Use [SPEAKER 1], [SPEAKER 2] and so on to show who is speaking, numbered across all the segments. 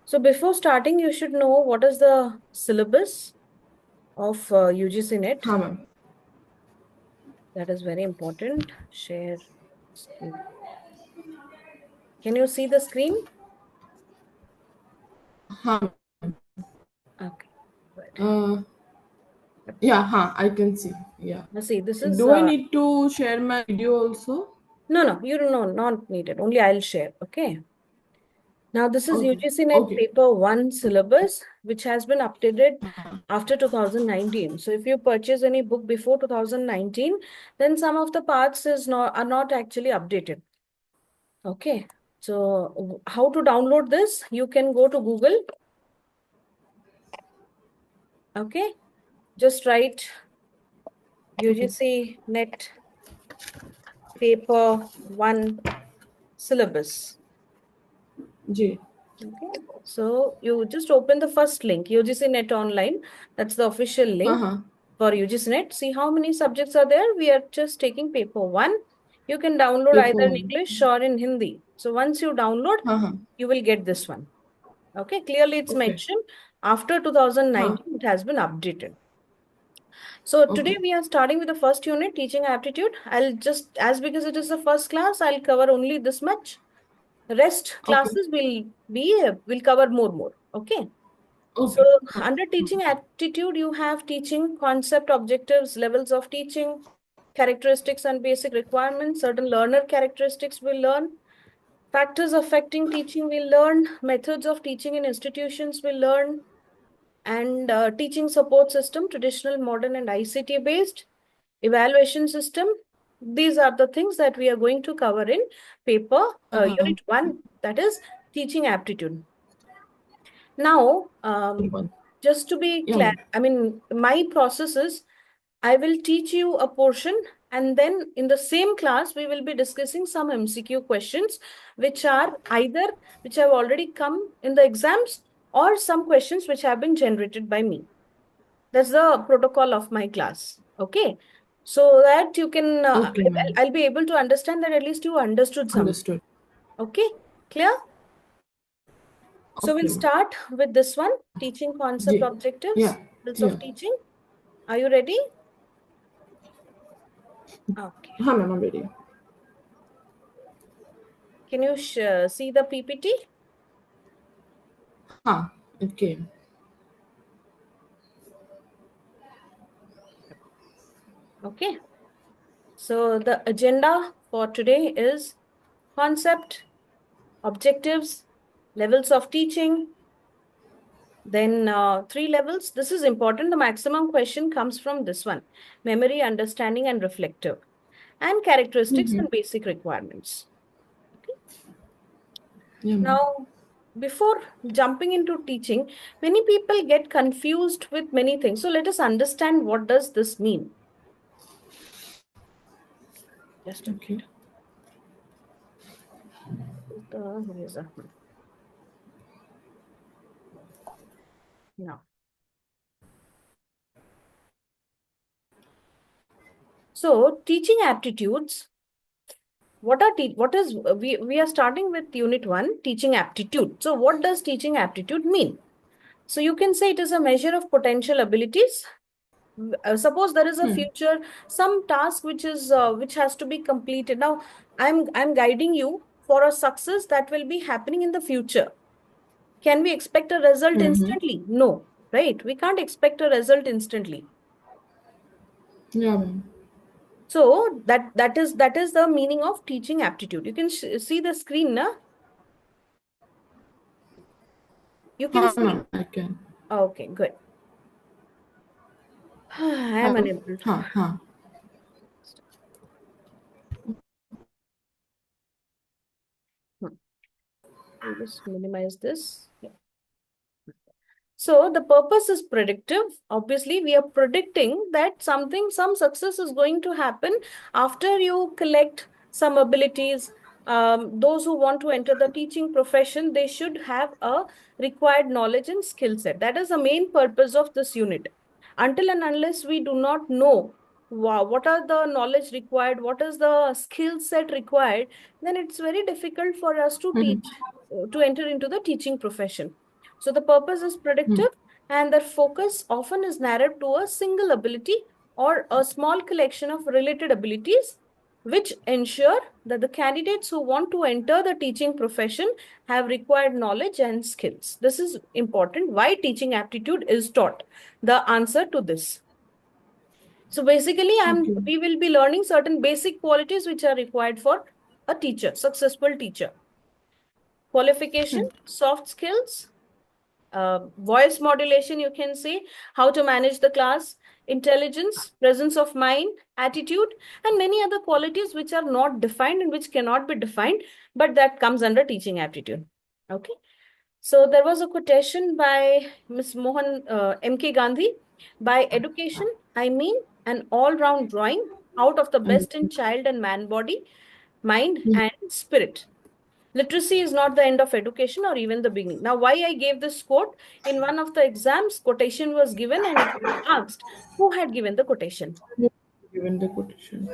[SPEAKER 1] So before starting, you should know what is the syllabus of UGC NET.
[SPEAKER 2] हाँ ma'am
[SPEAKER 1] That is very important. Share screen. Can you see the screen?
[SPEAKER 2] हाँ
[SPEAKER 1] Okay, good.
[SPEAKER 2] yeah हाँ I can see yeah.
[SPEAKER 1] Now see, this is
[SPEAKER 2] Do I need to share my video also?
[SPEAKER 1] no, you don't know, not needed. Only I'll share. Okay. Now this is
[SPEAKER 2] Okay
[SPEAKER 1] UGC NET
[SPEAKER 2] okay.
[SPEAKER 1] paper 1 syllabus, which has been updated after 2019. So if you purchase any book before 2019, then some of the parts are not actually updated. Okay. So how to download this? You can go to Google. Okay. Just write UGC NET paper 1 syllabus.
[SPEAKER 2] जी.
[SPEAKER 1] Okay. So you just open the first link, UGC NET Online. That's the official link
[SPEAKER 2] हाँ
[SPEAKER 1] for UGC NET. See how many subjects are there. We are just taking paper 1. You can download
[SPEAKER 2] paper
[SPEAKER 1] either in
[SPEAKER 2] one.
[SPEAKER 1] English or in Hindi. So once you download,
[SPEAKER 2] हाँ
[SPEAKER 1] you will get this one. Okay. Clearly it's
[SPEAKER 2] okay
[SPEAKER 1] mentioned after 2019,
[SPEAKER 2] हाँ
[SPEAKER 1] it has been updated. So today
[SPEAKER 2] okay
[SPEAKER 1] we are starting with the first unit, teaching aptitude. I'll just, as because it is the first class, I'll cover only this much. Rest
[SPEAKER 2] okay
[SPEAKER 1] classes will cover more. Okay. So
[SPEAKER 2] okay हाँ
[SPEAKER 1] under teaching aptitude, you have teaching concept, objectives, levels of teaching, characteristics and basic requirements. Certain learner characteristics will learn. Factors affecting teaching will learn. Methods of teaching in institutions will learn. And teaching support system, traditional, modern, and ICT based. Evaluation system. These are the things that we are going to cover in paper unit 1, that is teaching aptitude. Now,
[SPEAKER 2] one.
[SPEAKER 1] just to be
[SPEAKER 2] Yeah
[SPEAKER 1] clear,
[SPEAKER 2] ma'am.
[SPEAKER 1] I mean, my process is I will teach you a portion, and then in the same class, we will be discussing some MCQ questions, which are either which have already come in the exams or some questions which have been generated by me. That's the protocol of my class. Okay. So that you can,
[SPEAKER 2] Okay ma'am.
[SPEAKER 1] I'll be able to understand that at least you understood some.
[SPEAKER 2] Understood.
[SPEAKER 1] Okay. Clear? So we'll
[SPEAKER 2] Okay ma'am.
[SPEAKER 1] start with this one, teaching concept
[SPEAKER 2] जी.
[SPEAKER 1] objectives,
[SPEAKER 2] Yeah
[SPEAKER 1] skills
[SPEAKER 2] yeah.
[SPEAKER 1] of teaching. Are you ready? Okay.
[SPEAKER 2] हाँ ma'am I'm ready.
[SPEAKER 1] Can you see the PPT?
[SPEAKER 2] हाँ it came.
[SPEAKER 1] Okay. So the agenda for today is concept, objectives, levels of teaching, then 3 levels. This is important. The maximum question comes from this one, memory, understanding, and reflective, and characteristics and basic requirements. Okay.
[SPEAKER 2] Yeah ma'am.
[SPEAKER 1] Now, before jumping into teaching, many people get confused with many things. So let us understand what does this mean. Just a
[SPEAKER 2] Okay.
[SPEAKER 1] minute. Now. So teaching aptitudes. We are starting with unit 1, teaching aptitude. So what does teaching aptitude mean? So you can say it is a measure of potential abilities. Suppose there is a future, some task which has to be completed. Now, I'm guiding you for a success that will be happening in the future. Can we expect a result instantly? No, right? We can't expect a result instantly.
[SPEAKER 2] Yeah ma'am.
[SPEAKER 1] So that is the meaning of teaching aptitude. You can see the screen, na? You can
[SPEAKER 2] हाँ
[SPEAKER 1] see.
[SPEAKER 2] Ma'am I can.
[SPEAKER 1] Okay, good. I am
[SPEAKER 2] Hello.
[SPEAKER 1] unable to.
[SPEAKER 2] हाँ हाँ.
[SPEAKER 1] Hmm. I'll just minimize this. Yeah. So the purpose is predictive. Obviously, we are predicting that some success is going to happen after you collect some abilities. Those who want to enter the teaching profession, they should have a required knowledge and skill set. That is the main purpose of this unit. Until and unless we do not know what are the knowledge required, what is the skill set required, then it's very difficult for us to teach, to enter into the teaching profession. So the purpose is predictive, and their focus often is narrowed to a single ability or a small collection of related abilities, which ensure that the candidates who want to enter the teaching profession have required knowledge and skills. This is important. Why teaching aptitude is taught? The answer to this. So basically,
[SPEAKER 2] Okay.
[SPEAKER 1] we will be learning certain basic qualities which are required for a teacher, successful teacher. Qualification, soft skills, voice modulation, you can say, how to manage the class, intelligence, presence of mind, attitude, and many other qualities which are not defined and which cannot be defined, but that comes under teaching aptitude. Okay. So there was a quotation by Ms. Mohan M.K. Gandhi. By education, I mean an all-round drawing out of the best in child and man body, mind, and spirit. Literacy is not the end of education or even the beginning. Now, why I gave this quote? In one of the exams, quotation was given and it was asked who had given the quotation.
[SPEAKER 2] Given the quotation.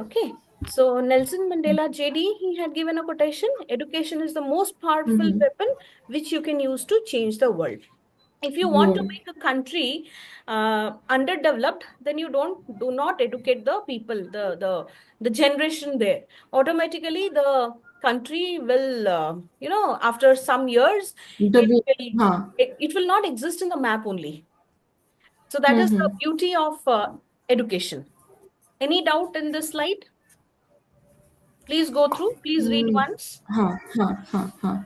[SPEAKER 1] Okay. So Nelson Mandela, JD, he had given a quotation. Education is the most powerful weapon which you can use to change the world. If you want to
[SPEAKER 2] Word.
[SPEAKER 1] make a country underdeveloped, then you do not educate the people, the generation there. Automatically, the country will, after some years, it
[SPEAKER 2] Double.
[SPEAKER 1] will
[SPEAKER 2] Huh.
[SPEAKER 1] it will not exist in the map only. So that is the beauty of education. Any doubt in this slide? Please go through. Please read once.
[SPEAKER 2] Huh. Huh. Huh. Huh.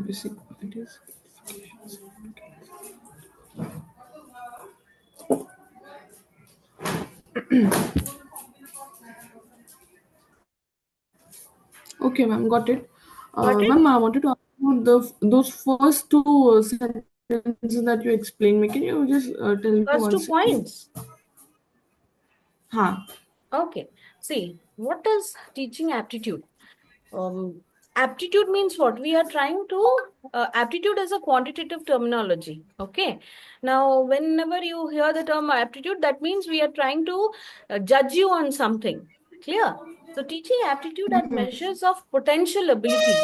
[SPEAKER 2] Basic qualities. Okay, ma'am, got it.
[SPEAKER 1] Got it?
[SPEAKER 2] Ma'am, I wanted to ask you those first two sentences that you explained me. Can you just tell me
[SPEAKER 1] First two
[SPEAKER 2] once again?
[SPEAKER 1] points.
[SPEAKER 2] Huh.
[SPEAKER 1] Okay. See, what is teaching aptitude? Aptitude means what? We are trying to, aptitude is a quantitative terminology. Okay. Now, whenever you hear the term aptitude, that means we are trying to judge you on something. Clear? So, teaching aptitude at measures of potential ability.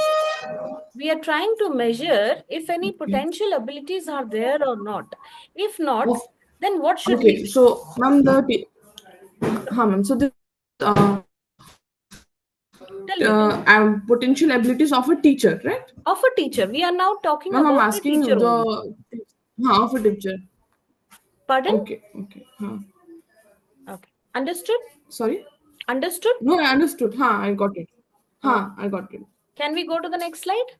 [SPEAKER 1] We are trying to measure if any
[SPEAKER 2] Okay.
[SPEAKER 1] potential abilities are there or not. If not,
[SPEAKER 2] Of,
[SPEAKER 1] then what should we
[SPEAKER 2] okay,
[SPEAKER 1] do?
[SPEAKER 2] so, ma'am, huh, ma'am, so this
[SPEAKER 1] Tell me, tell me.
[SPEAKER 2] potential abilities of a teacher, right?
[SPEAKER 1] Of a teacher. We are now talking
[SPEAKER 2] Ma'am, I'm
[SPEAKER 1] about the teacher
[SPEAKER 2] asking
[SPEAKER 1] only.
[SPEAKER 2] of a teacher.
[SPEAKER 1] Pardon?
[SPEAKER 2] Okay, okay. Huh.
[SPEAKER 1] Okay. Understood?
[SPEAKER 2] Sorry?
[SPEAKER 1] Understood?
[SPEAKER 2] No, I understood. Huh, I got it.
[SPEAKER 1] Okay.
[SPEAKER 2] Huh, I got it.
[SPEAKER 1] Can we go to the next slide?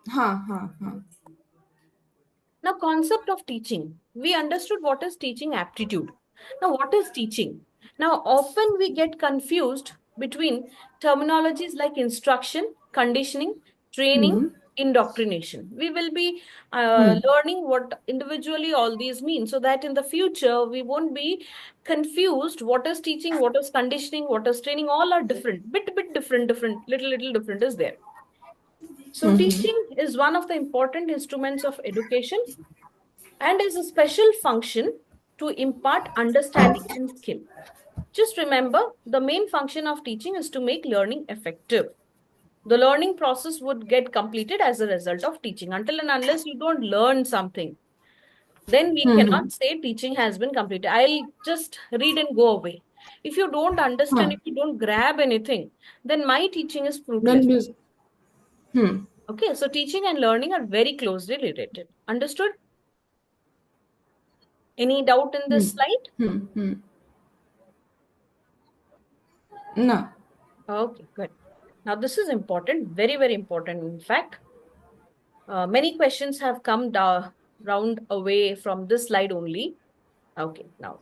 [SPEAKER 2] Huh, huh, huh.
[SPEAKER 1] Now, concept of teaching. We understood what is teaching aptitude. Now, what is teaching? Now, often we get confused between terminologies like instruction, conditioning, training, indoctrination. We will be learning what individually all these mean so that in the future we won't be confused what is teaching, what is conditioning, what is training. All are different, bit different, little different is there. So, teaching is one of the important instruments of education and is a special function to impart understanding and skill. Just remember, the main function of teaching is to make learning effective. The learning process would get completed as a result of teaching. Until and unless you don't learn something, then we cannot say teaching has been completed. I'll just read and go away. If you don't understand,
[SPEAKER 2] Huh.
[SPEAKER 1] if you don't grab anything, then my teaching is fruitless.
[SPEAKER 2] Then this.
[SPEAKER 1] Okay, so teaching and learning are very closely related. Understood? Any doubt in this slide?
[SPEAKER 2] No.
[SPEAKER 1] Okay, good. Now, this is important, very important. In fact, many questions have come down, round away from this slide only. Okay, now,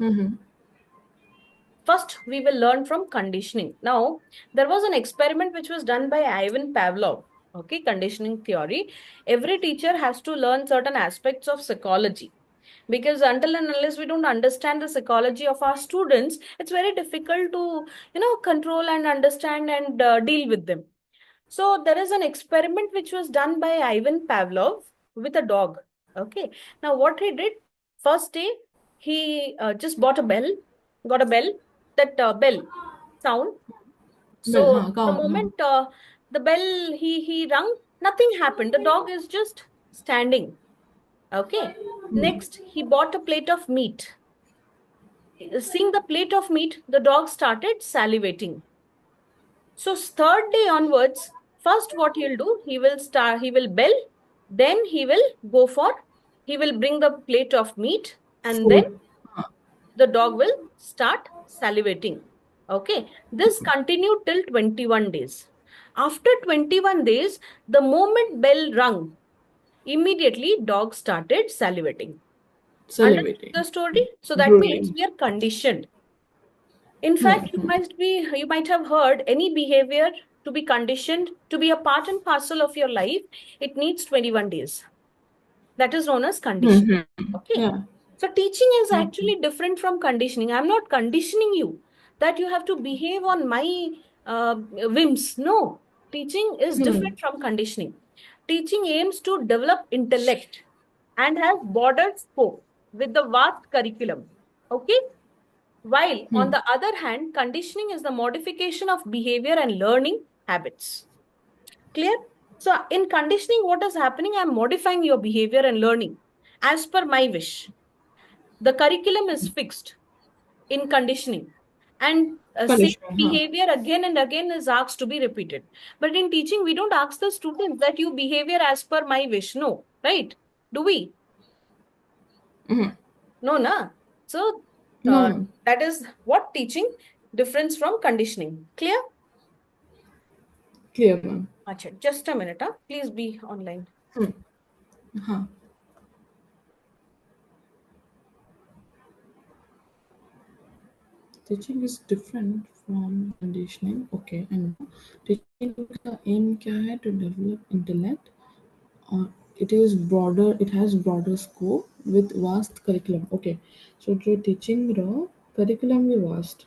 [SPEAKER 1] first we will learn from conditioning. Now, there was an experiment which was done by Ivan Pavlov. Okay, conditioning theory. Every teacher has to learn certain aspects of psychology, because until and unless we don't understand the psychology of our students, it's very difficult to, control and understand and deal with them. So there is an experiment which was done by Ivan Pavlov with a dog. Okay. Now what he did, first day, he just bought a bell, got a bell, that bell sound.
[SPEAKER 2] Well,
[SPEAKER 1] So
[SPEAKER 2] हाँ,
[SPEAKER 1] the
[SPEAKER 2] count, हाँ.
[SPEAKER 1] moment the bell he rung, nothing happened. The dog is just standing. Okay. Next, he bought a plate of meat. Seeing the plate of meat, the dog started salivating. So third day onwards, first what he'll do, he will bell, then he will bring the plate of meat, and then
[SPEAKER 2] Food. हाँ.
[SPEAKER 1] the dog will start salivating. Okay, this continued till 21 days. After 21 days, the moment bell rung, immediately dog started salivating. Understood
[SPEAKER 2] Salivating.
[SPEAKER 1] the story? So that means
[SPEAKER 2] Drooling.
[SPEAKER 1] we are conditioned. In
[SPEAKER 2] Hmm.
[SPEAKER 1] fact, you might have heard any behavior to be conditioned to be a part and parcel of your life, it needs 21 days. That is known as condition.
[SPEAKER 2] Hmm.
[SPEAKER 1] Okay.
[SPEAKER 2] Yeah.
[SPEAKER 1] So teaching is
[SPEAKER 2] Okay.
[SPEAKER 1] actually different from conditioning. I'm not conditioning you that you have to behave on my whims. No, teaching is
[SPEAKER 2] Hmm.
[SPEAKER 1] different from conditioning. Teaching aims to develop intellect and has broader scope with the vast curriculum. Okay. While on
[SPEAKER 2] Hmm.
[SPEAKER 1] the other hand, conditioning is the modification of behavior and learning habits. Clear? So in conditioning, what is happening? I'm modifying your behavior and learning as per my wish. The curriculum is fixed in conditioning, and same
[SPEAKER 2] Conditioning. Huh.
[SPEAKER 1] behavior again and again is asked to be repeated. But in teaching, we don't ask the students that you behavior as per my wish. No, right? Do we?
[SPEAKER 2] Hmm.
[SPEAKER 1] No, na. So
[SPEAKER 2] No, no.
[SPEAKER 1] that is what teaching difference from conditioning. Clear?
[SPEAKER 2] Clear, ma'am.
[SPEAKER 1] Acha, just a minute, huh? Please be online.
[SPEAKER 2] Hmm. Huh. Teaching is different from conditioning. Okay, and teaching का aim क्या है? To develop intellect, or it is broader. It has broader scope with vast curriculum. Okay, so जो teaching रो curriculum भी vast.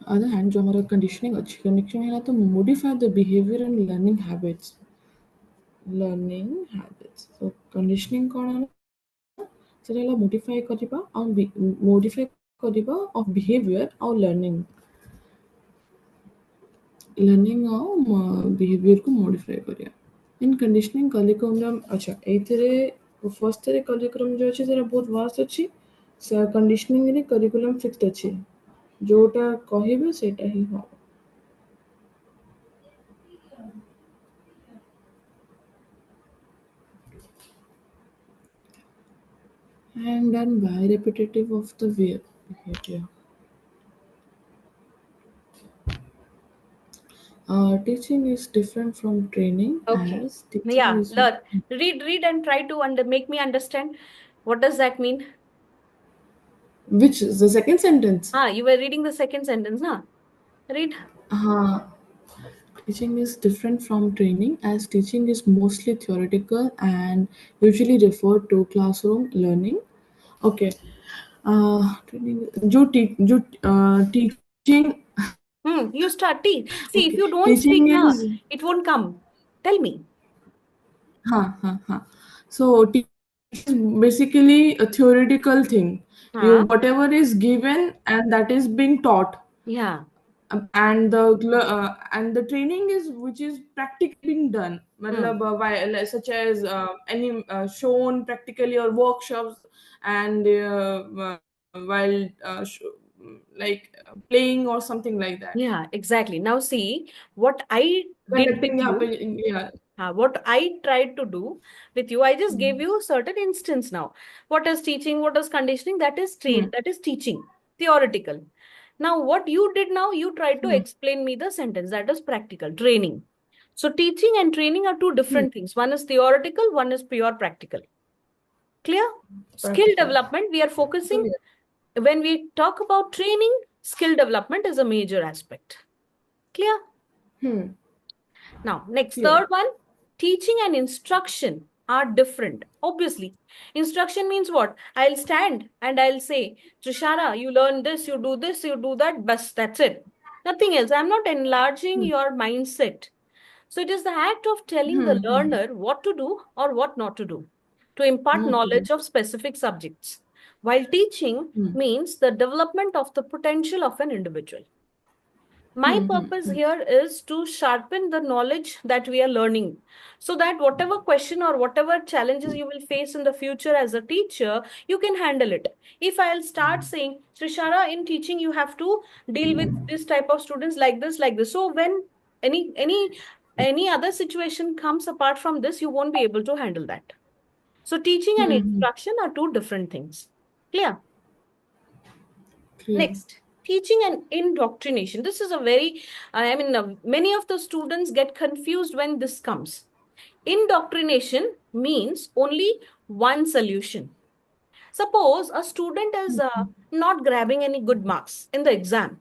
[SPEAKER 2] Other hand, जो हमारा conditioning अच्छी conditioning है ना, तो modify the behavior and learning habits. Learning habits. So conditioning कौन है ना? ସେଟା ହେଲା modify କରିବା ଆଉ modify କରିବା of behavior ଆଉ learning ଆଉ behavior को modify କରିବା. In conditioning curriculum अच्छा ଏଇଥିରେ first ରେ curriculum जो ଅଛି ସେଟା ବହୁତ vast ଅଛି. conditioning ରେ curriculum fixed ଅଛି. ଯୋଉଟା କହିବେ ସେଇଟା ହିଁ ହବ. And done by repetitive of the behavior. Teaching is different from training
[SPEAKER 1] Okay.
[SPEAKER 2] as teaching
[SPEAKER 1] Yeah,
[SPEAKER 2] is
[SPEAKER 1] learn. Read and try to make me understand. What does that mean?
[SPEAKER 2] which is the second sentence.
[SPEAKER 1] Ah, you were reading the second sentence, na? Read.
[SPEAKER 2] Uh, Teaching is different from training as teaching is mostly theoretical and usually referred to classroom learning. Okay. Training जो teaching
[SPEAKER 1] You start. See, if
[SPEAKER 2] okay
[SPEAKER 1] you don't speak
[SPEAKER 2] teaching
[SPEAKER 1] now,
[SPEAKER 2] is
[SPEAKER 1] it won't come. Tell me.
[SPEAKER 2] So teaching is basically a theoretical thing. You
[SPEAKER 1] Huh?
[SPEAKER 2] whatever is given and that is being taught.
[SPEAKER 1] Yeah.
[SPEAKER 2] And the training is which is practically being done
[SPEAKER 1] Hmm.
[SPEAKER 2] मतलब, such as any shown practically or workshops and while playing or something like that,
[SPEAKER 1] Yeah, exactly. Now see, what I did with
[SPEAKER 2] conducting
[SPEAKER 1] you,
[SPEAKER 2] yeah.
[SPEAKER 1] what I tried to do with you, I just gave you a certain instance now. What is teaching? What is conditioning? That is
[SPEAKER 2] Hmm.
[SPEAKER 1] that is teaching, theoretical. Now, what you did now, you tried to
[SPEAKER 2] Hmm.
[SPEAKER 1] explain me the sentence. That is practical, training. So teaching and training are two
[SPEAKER 2] Hmm.
[SPEAKER 1] different things. One is theoretical, one is pure practical. Clear? Skill
[SPEAKER 2] Practical.
[SPEAKER 1] development, we are
[SPEAKER 2] So
[SPEAKER 1] focusing.
[SPEAKER 2] yeah.
[SPEAKER 1] When we talk about training, skill development is a major aspect. Clear?
[SPEAKER 2] Hmm.
[SPEAKER 1] Now, next,
[SPEAKER 2] Clear.
[SPEAKER 1] third one, teaching and instruction are different. Obviously, instruction means what? I'll stand and I'll say, Trishara, you learn this, you do this, you do that, bas, that's it. Nothing else. I'm not enlarging
[SPEAKER 2] Hmm.
[SPEAKER 1] your mindset. So it is the act of telling the
[SPEAKER 2] Hmm. Hmm.
[SPEAKER 1] learner what to do or what not to do, to impart
[SPEAKER 2] Not to do.
[SPEAKER 1] knowledge of specific subjects. While teaching
[SPEAKER 2] Hmm.
[SPEAKER 1] means the development of the potential of an individual. My
[SPEAKER 2] Hmm. Hmm.
[SPEAKER 1] purpose
[SPEAKER 2] Hmm.
[SPEAKER 1] here is to sharpen the knowledge that we are learning so that whatever question or whatever challenges you will face in the future as a teacher, you can handle it. If I'll start saying, Trishara, in teaching, you have to deal with this type of students like this, like this. So when any any any other situation comes apart from this, you won't be able to handle that. So teaching and
[SPEAKER 2] Hmm. Hmm.
[SPEAKER 1] instruction are two different things. Clear?
[SPEAKER 2] Clear.
[SPEAKER 1] Next, teaching and indoctrination. This is a very, many of the students get confused when this comes. Indoctrination means only one solution. Suppose a student is not grabbing any good marks in the exam.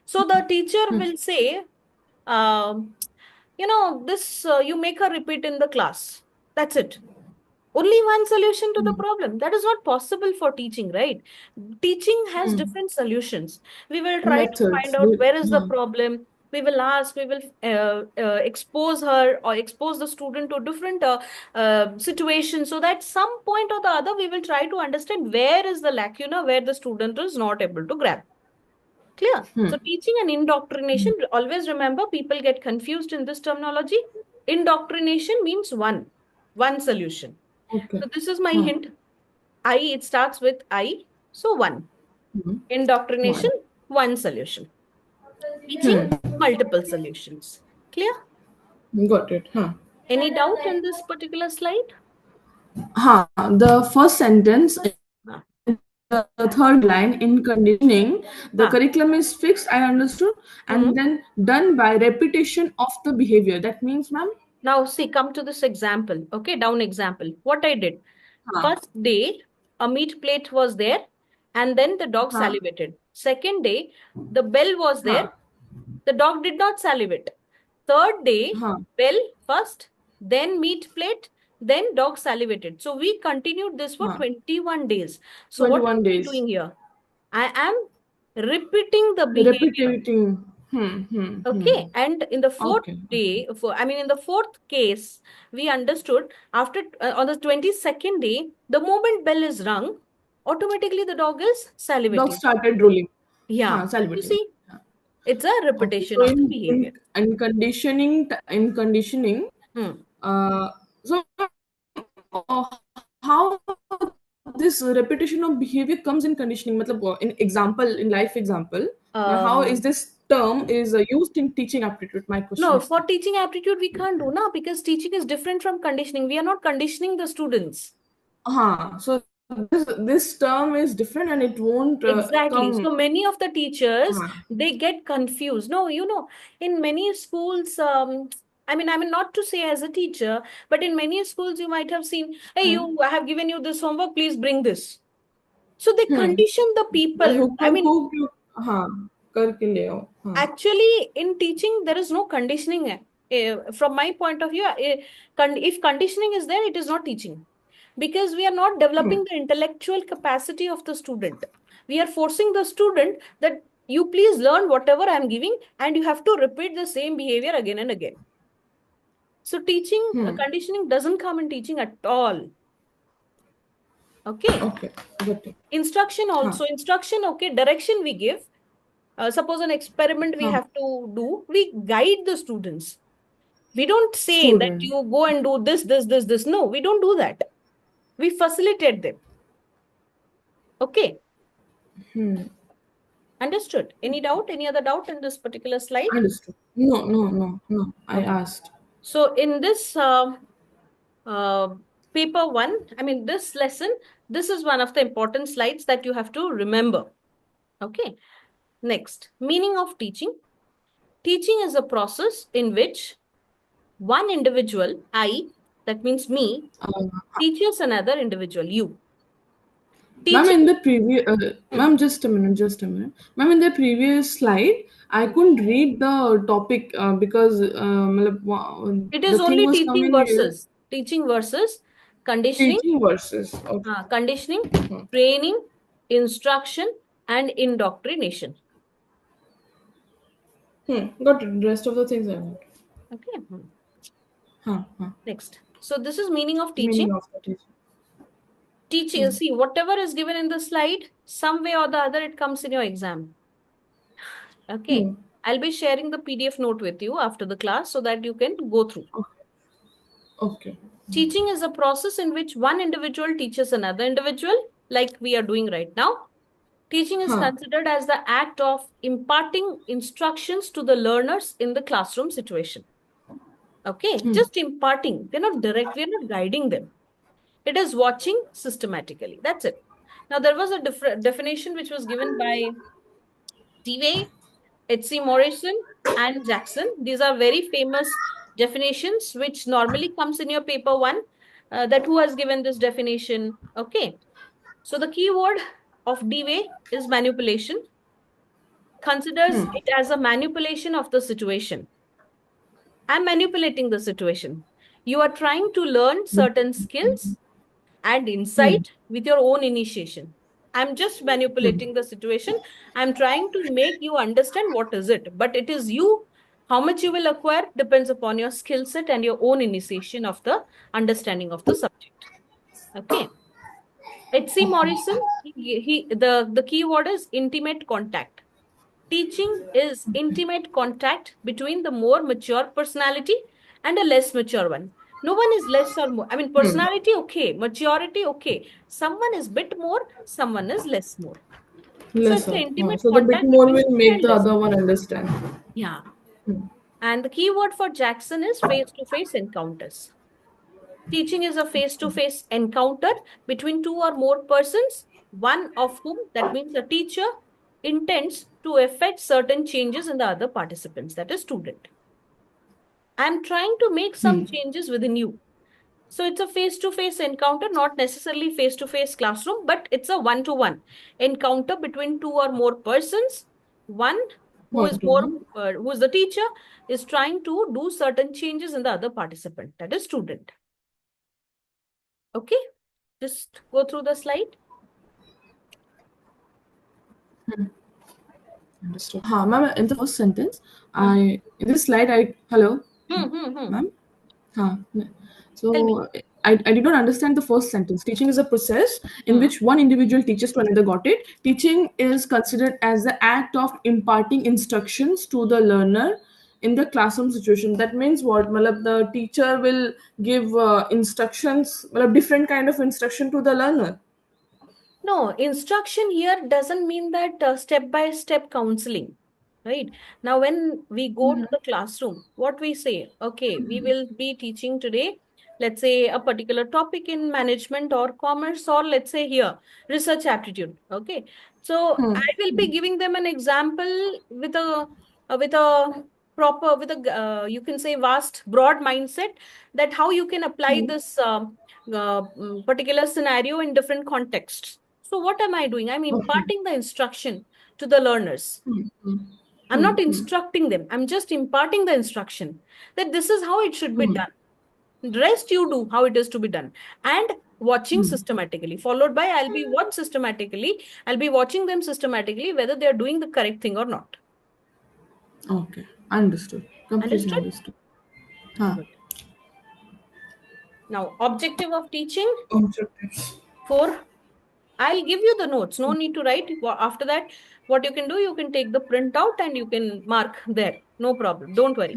[SPEAKER 1] So the teacher
[SPEAKER 2] Hmm.
[SPEAKER 1] will say, um, this you make her repeat in the class. That's it. Only one solution to the
[SPEAKER 2] Hmm.
[SPEAKER 1] problem. That is not possible for teaching, right? Teaching has
[SPEAKER 2] Hmm.
[SPEAKER 1] different solutions. We will try to find
[SPEAKER 2] Methods.
[SPEAKER 1] out where is the
[SPEAKER 2] Huh.
[SPEAKER 1] problem. We will ask, we will expose her or expose the student to different situations so that some point or the other we will try to understand where is the lacuna where the student is not able to grab. Clear?
[SPEAKER 2] Hmm.
[SPEAKER 1] So teaching and indoctrination, always remember people get confused in this terminology. Indoctrination means one solution.
[SPEAKER 2] Okay.
[SPEAKER 1] So this is my
[SPEAKER 2] Huh.
[SPEAKER 1] hint. It starts with I. So one.
[SPEAKER 2] Hmm.
[SPEAKER 1] Indoctrination,
[SPEAKER 2] One.
[SPEAKER 1] one solution. Teaching,
[SPEAKER 2] Hmm.
[SPEAKER 1] multiple solutions. Clear?
[SPEAKER 2] Got it. Huh.
[SPEAKER 1] Any doubt in this particular slide?
[SPEAKER 2] Huh. The first sentence,
[SPEAKER 1] Ah,
[SPEAKER 2] the third line, in conditioning, the
[SPEAKER 1] ah.
[SPEAKER 2] curriculum is fixed, I understood,
[SPEAKER 1] Hmm.
[SPEAKER 2] and then done by repetition of the behavior. That means, ma'am?
[SPEAKER 1] Now see, come to this example. Okay, down example. What I did.
[SPEAKER 2] Huh.
[SPEAKER 1] First day, a meat plate was there, and then the dog
[SPEAKER 2] Huh.
[SPEAKER 1] salivated. Second day, the bell was there.
[SPEAKER 2] Huh.
[SPEAKER 1] The dog did not salivate. Third day,
[SPEAKER 2] Huh.
[SPEAKER 1] bell first, then meat plate, then dog salivated. So we continued this for
[SPEAKER 2] Huh.
[SPEAKER 1] 21 days. So what am
[SPEAKER 2] 21
[SPEAKER 1] I
[SPEAKER 2] days.
[SPEAKER 1] doing here? I am repeating the behavior.
[SPEAKER 2] Repeating. Hmm. Hmm. Hmm.
[SPEAKER 1] Okay. And in the fourth
[SPEAKER 2] Okay. Okay.
[SPEAKER 1] day, in the fourth case, we understood after on the 22nd day, the moment bell is rung, automatically the dog is
[SPEAKER 2] Dog
[SPEAKER 1] salivating.
[SPEAKER 2] started rolling.
[SPEAKER 1] Yeah.
[SPEAKER 2] Huh.
[SPEAKER 1] You
[SPEAKER 2] Salivating.
[SPEAKER 1] see, it's a
[SPEAKER 2] Okay.
[SPEAKER 1] repetition
[SPEAKER 2] So
[SPEAKER 1] of the behavior.
[SPEAKER 2] in conditioning,
[SPEAKER 1] Hmm.
[SPEAKER 2] so uh, how this repetition of behavior comes in conditioning? Matlab, in example, in life example, how is
[SPEAKER 1] Um,
[SPEAKER 2] this term is used in teaching aptitude? My question
[SPEAKER 1] no,
[SPEAKER 2] is
[SPEAKER 1] for
[SPEAKER 2] that.
[SPEAKER 1] teaching aptitude, we can't do now because teaching is different from conditioning. We are not conditioning the students.
[SPEAKER 2] So this term is different and it won't
[SPEAKER 1] Exactly.
[SPEAKER 2] come.
[SPEAKER 1] So many of the teachers,
[SPEAKER 2] Uh,
[SPEAKER 1] they get confused. No, in many schools, not to say as a teacher, but in many schools, you might have seen, hey,
[SPEAKER 2] hmm.
[SPEAKER 1] I have given you this homework, please bring this. So they
[SPEAKER 2] Hmm.
[SPEAKER 1] condition the people.
[SPEAKER 2] Hook हाँ करके ले आओ हाँ
[SPEAKER 1] Actually, in teaching, there is no conditioning. From my point of view, if conditioning is there, it is not teaching because we are not
[SPEAKER 2] hmm.
[SPEAKER 1] developing the intellectual capacity of the student. We are forcing the student that you please learn whatever I am giving and you have to repeat the same behavior again and again. So, teaching,
[SPEAKER 2] Hmm.
[SPEAKER 1] conditioning doesn't come in teaching at all. Okay.
[SPEAKER 2] Okay, got it.
[SPEAKER 1] Instruction
[SPEAKER 2] हाँ
[SPEAKER 1] also, instruction, okay, direction we give. Suppose an experiment we
[SPEAKER 2] हाँ
[SPEAKER 1] have to do, we guide the students. We don't say that
[SPEAKER 2] student.
[SPEAKER 1] you go and do this. No, we don't do that. We facilitate them. Okay.
[SPEAKER 2] Hmm.
[SPEAKER 1] Understood. Any doubt? Any other doubt in this particular slide?
[SPEAKER 2] Understood. No. I
[SPEAKER 1] Okay.
[SPEAKER 2] asked.
[SPEAKER 1] So in this uh, paper one, this lesson, this is one of the important slides that you have to remember. Okay. Next, meaning of teaching. Teaching is a process in which one individual, I, that means me,
[SPEAKER 2] Uh,
[SPEAKER 1] teaches another individual, you.
[SPEAKER 2] Ma'am,
[SPEAKER 1] Teaching.
[SPEAKER 2] in the previous, ma'am, just a minute, just a minute. Ma'am, in the previous slide, I couldn't read the topic because
[SPEAKER 1] It is
[SPEAKER 2] the thing
[SPEAKER 1] only
[SPEAKER 2] was
[SPEAKER 1] teaching
[SPEAKER 2] coming here.
[SPEAKER 1] versus conditioning,
[SPEAKER 2] Teaching versus. Okay.
[SPEAKER 1] conditioning, training, instruction, and indoctrination.
[SPEAKER 2] Got it. The rest of the things I got.
[SPEAKER 1] Okay.
[SPEAKER 2] Huh.
[SPEAKER 1] Next. So this is meaning of teaching.
[SPEAKER 2] Meaning of the teaching.
[SPEAKER 1] Teaching, see, whatever is given in the slide, some way or the other, it comes in your exam. Okay. I'll be sharing the PDF note with you after the class so that you can go through.
[SPEAKER 2] Okay.
[SPEAKER 1] Teaching is a process in which one individual teaches another individual, like we are doing right now. Teaching is considered as the act of imparting instructions to the learners in the classroom situation. Okay, just imparting. We're not direct, we're not guiding them. It is watching systematically. That's it. Now, there was a definition which was given by Dewey, H.C. Morrison, and Jackson. These are very famous definitions which normally comes in your paper one. That who has given this definition? Okay. So the key word of Dewey is manipulation. Considers it as a manipulation of the situation. I'm manipulating the situation. You are trying to learn certain skills and insight with your own initiation. I'm just manipulating the situation. I'm trying to make you understand what is it. But it is you, how much you will acquire depends upon your skill set and your own initiation of the understanding of the subject. Okay. H.C. Morrison, the key word is intimate contact. Teaching is intimate contact between the more mature personality and a less mature one. No one is less or more. I mean, personality, okay. Maturity, okay. Someone is bit more, someone is less more. So it's an
[SPEAKER 2] Lesser.
[SPEAKER 1] intimate
[SPEAKER 2] So the bit
[SPEAKER 1] contact
[SPEAKER 2] more
[SPEAKER 1] between
[SPEAKER 2] will
[SPEAKER 1] two
[SPEAKER 2] make
[SPEAKER 1] and
[SPEAKER 2] the
[SPEAKER 1] less.
[SPEAKER 2] other one understand.
[SPEAKER 1] Yeah. And the key word for Jackson is face-to-face encounters. Teaching is a face-to-face encounter between two or more persons, one of whom, that means a teacher, intends to effect certain changes in the other participants, that is student. I'm trying to make some changes within you. So it's a face-to-face encounter, not necessarily face-to-face classroom, but it's a one-to-one encounter between two or more persons. One who is
[SPEAKER 2] One to one.
[SPEAKER 1] who is the teacher, is trying to do certain changes in the other participant, that is student. Okay, just go through the slide.
[SPEAKER 2] Understood. Ma'am, in the first sentence, in this slide, hello,
[SPEAKER 1] Hmm.
[SPEAKER 2] ma'am. Huh.
[SPEAKER 1] Tell me.
[SPEAKER 2] So I did not understand the first sentence. Teaching is a process in
[SPEAKER 1] Hmm.
[SPEAKER 2] which one individual teaches to another. Got it? Teaching is considered as the act of imparting instructions to the learner in the classroom situation. That means what? Malab, the teacher will give instructions, malab, different kind of instruction to the learner.
[SPEAKER 1] No, instruction here doesn't mean that step-by-step counseling, right? Now, when we go to the classroom, what we say, okay, we will be teaching today, let's say a particular topic in management or commerce, or let's say here, research aptitude. Okay. So I will be giving them an example with a proper, with a, you can say vast, broad mindset that how you can apply this particular scenario in different contexts. So what am I doing? I'm
[SPEAKER 2] Okay.
[SPEAKER 1] imparting the instruction to the learners. I'm not instructing them. I'm just imparting the instruction that this is how it should be done. The rest you do how it is to be done. And watching systematically, followed by I'll be watch systematically. I'll be watching them systematically whether they're doing the correct thing or not.
[SPEAKER 2] Okay. Understood. Completely
[SPEAKER 1] Understood?
[SPEAKER 2] understood. Huh.
[SPEAKER 1] Good. Now, objective of teaching.
[SPEAKER 2] Objectives.
[SPEAKER 1] 4. I'll give you the notes. No need to write. After that, what you can do, you can take the printout and you can mark there. No problem. Don't worry.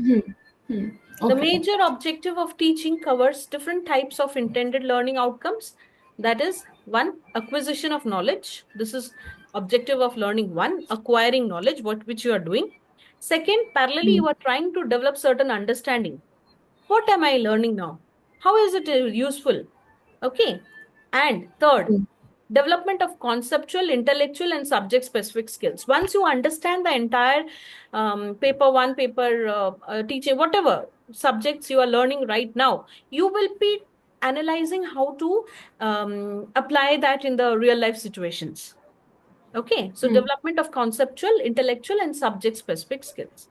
[SPEAKER 1] The
[SPEAKER 2] Okay.
[SPEAKER 1] major objective of teaching covers different types of intended learning outcomes. That is, one, acquisition of knowledge. This is objective of learning one, acquiring knowledge, which you are doing. Second, parallelly, you are trying to develop certain understanding. What am I learning now? How is it useful? Okay. And third, development of conceptual, intellectual, and subject specific skills. Once you understand the entire paper one, paper teaching, whatever subjects you are learning right now, you will be analyzing how to apply that in the real life situations. Okay, so development of conceptual, intellectual, and subject specific skills.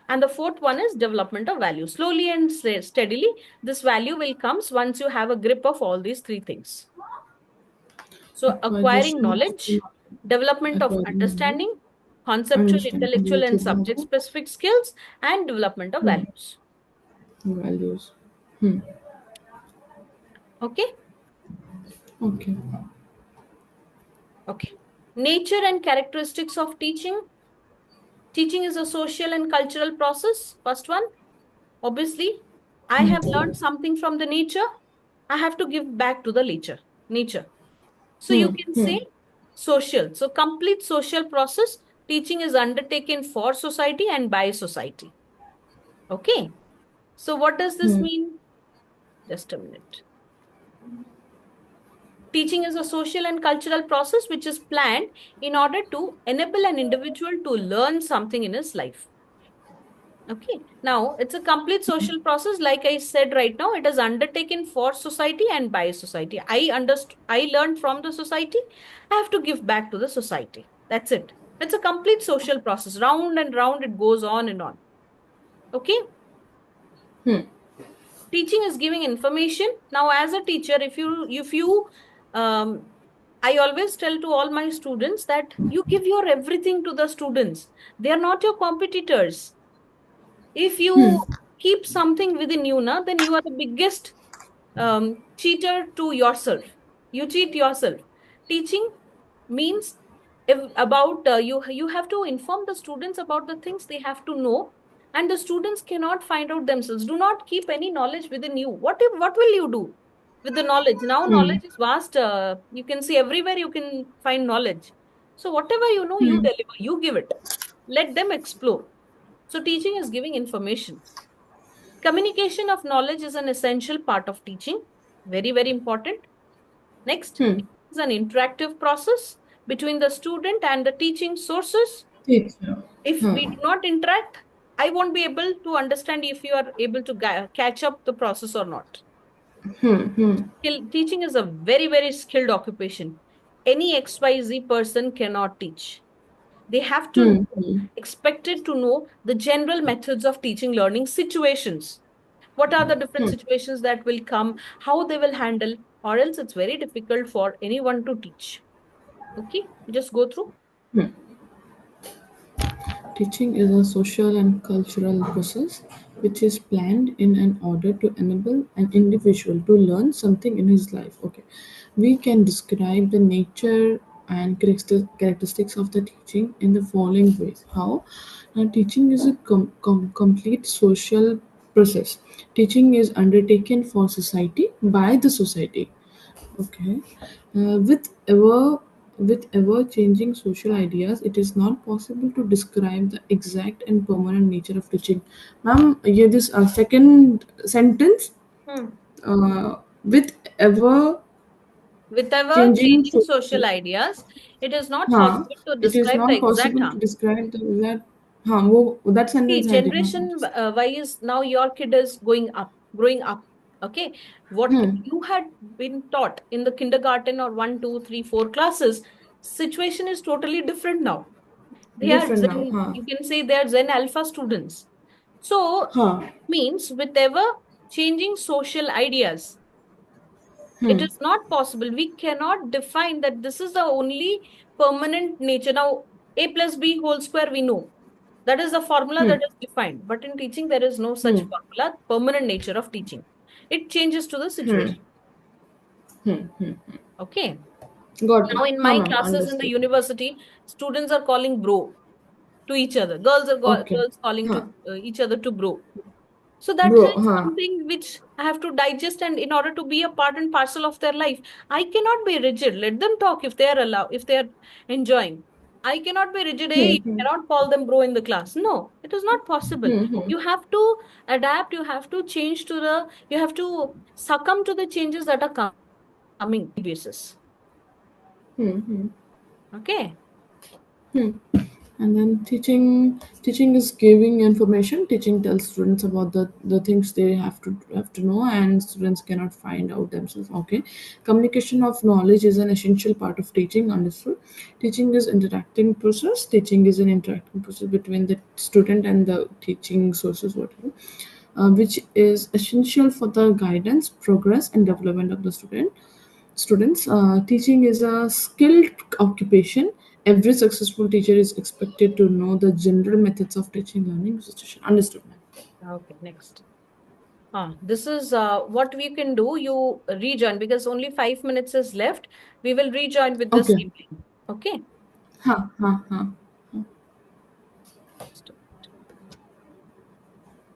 [SPEAKER 1] And the fourth one is development of value. Slowly and steadily, this value will comes once you have a grip of all these three things. So acquiring
[SPEAKER 2] Acquisition of
[SPEAKER 1] knowledge, development of
[SPEAKER 2] acquiring knowledge,
[SPEAKER 1] understanding, conceptual,
[SPEAKER 2] understanding,
[SPEAKER 1] intellectual, and subject
[SPEAKER 2] intellectual
[SPEAKER 1] specific skills, and development of values.
[SPEAKER 2] values.
[SPEAKER 1] Okay.
[SPEAKER 2] Okay.
[SPEAKER 1] Okay. Nature and characteristics of teaching. Teaching is a social and cultural process. First one, obviously, I have learned something from the nature. I have to give back to the nature. Nature. So you can say social. So complete social process. Teaching is undertaken for society and by society. Okay. So what does this mean? Just a minute. Teaching is a social and cultural process which is planned in order to enable an individual to learn something in his life. Okay. Now, it's a complete social process. Like I said right now, it is undertaken for society and by society. I learned from the society. I have to give back to the society. That's it. It's a complete social process. Round and round, it goes on and on. Okay. Teaching is giving information. Now, as a teacher, um, I always tell to all my students that you give your everything to the students. They are not your competitors. If you keep something within you, na, then you are the biggest cheater to yourself. You cheat yourself. Teaching means if about you have to inform the students about the things they have to know, and the students cannot find out themselves. Do not keep any knowledge within you. What will you do with the knowledge? Now knowledge is vast. You can see everywhere you can find knowledge. So whatever you know, you deliver, you give it. Let them explore. So teaching is giving information. Communication of knowledge is an essential part of teaching. Very, very important. Next, it is an interactive process between the student and the teaching sources.
[SPEAKER 2] Teacher.
[SPEAKER 1] If we do not interact, I won't be able to understand if you are able to catch up the process or not. Teaching is a very, very skilled occupation. Any XYZ person cannot teach. They have to expected to know the general methods of teaching learning situations. What are the different situations that will come, how they will handle, or else it's very difficult for anyone to teach. Okay, just go through.
[SPEAKER 2] Teaching is a social and cultural process which is planned in an order to enable an individual to learn something in his life. Okay, we can describe the nature and characteristics of the teaching in the following ways. How? Now, teaching is a complete social process. Teaching is undertaken for society by the society. Okay. Uh, with ever with ever changing social ideas, it is not possible to describe the exact and permanent nature of teaching. Ma'am, yeah, this second sentence,
[SPEAKER 1] Hmm.
[SPEAKER 2] with ever
[SPEAKER 1] With ever
[SPEAKER 2] changing
[SPEAKER 1] changing social
[SPEAKER 2] social,
[SPEAKER 1] ideas, it is not
[SPEAKER 2] हाँ,
[SPEAKER 1] possible to
[SPEAKER 2] it is
[SPEAKER 1] describe the
[SPEAKER 2] not
[SPEAKER 1] exact
[SPEAKER 2] possible to
[SPEAKER 1] harm.
[SPEAKER 2] describe the exact, हाँ वो that
[SPEAKER 1] See,
[SPEAKER 2] sentence I did not
[SPEAKER 1] generation
[SPEAKER 2] understand.
[SPEAKER 1] wise, now your kid is growing up. Okay. What you had been taught in the kindergarten or one, two, three, four classes, situation is totally different now. They are
[SPEAKER 2] Different now,
[SPEAKER 1] Zen,
[SPEAKER 2] हाँ,
[SPEAKER 1] you can say they are Zen Alpha students. So,
[SPEAKER 2] हाँ,
[SPEAKER 1] means with ever changing social ideas, it is not possible. We cannot define that this is the only permanent nature. Now, A plus B whole square, we know. That is the formula that is defined. But in teaching, there is no such formula, permanent nature of teaching. It changes to the situation. Okay.
[SPEAKER 2] got it,
[SPEAKER 1] Now, in
[SPEAKER 2] हाँ
[SPEAKER 1] my
[SPEAKER 2] ma'am,
[SPEAKER 1] classes in the
[SPEAKER 2] understood.
[SPEAKER 1] university, students are calling bro to each other. Girls are
[SPEAKER 2] Okay,
[SPEAKER 1] girls calling
[SPEAKER 2] हाँ,
[SPEAKER 1] to each other to bro. So that
[SPEAKER 2] bro,
[SPEAKER 1] is
[SPEAKER 2] हाँ.
[SPEAKER 1] something which I have to digest, and in order to be a part and parcel of their life, I cannot be rigid. Let them talk if they are allowed, if they are enjoying. I cannot be rigid. Hey, you cannot call them bro in the class. No, it is not possible. You have to adapt. You have to change to the. You have to succumb to the changes that are coming basis. Okay.
[SPEAKER 2] And then teaching is giving information. Teaching tells students about the things they have to know, and students cannot find out themselves. Okay, communication of knowledge is an essential part of teaching. Understood. Teaching is interacting process. Teaching is an interacting process between the student and the teaching sources, whatever, which is essential for the guidance, progress, and development of the students. Teaching is a skilled occupation. Every successful teacher is expected to know the general methods of teaching, learning, association. Understood, ma'am.
[SPEAKER 1] Okay, next. This is what we can do. You rejoin because only 5 minutes is left. We will rejoin with the
[SPEAKER 2] Okay.
[SPEAKER 1] same link. Okay.
[SPEAKER 2] Ha ha ha.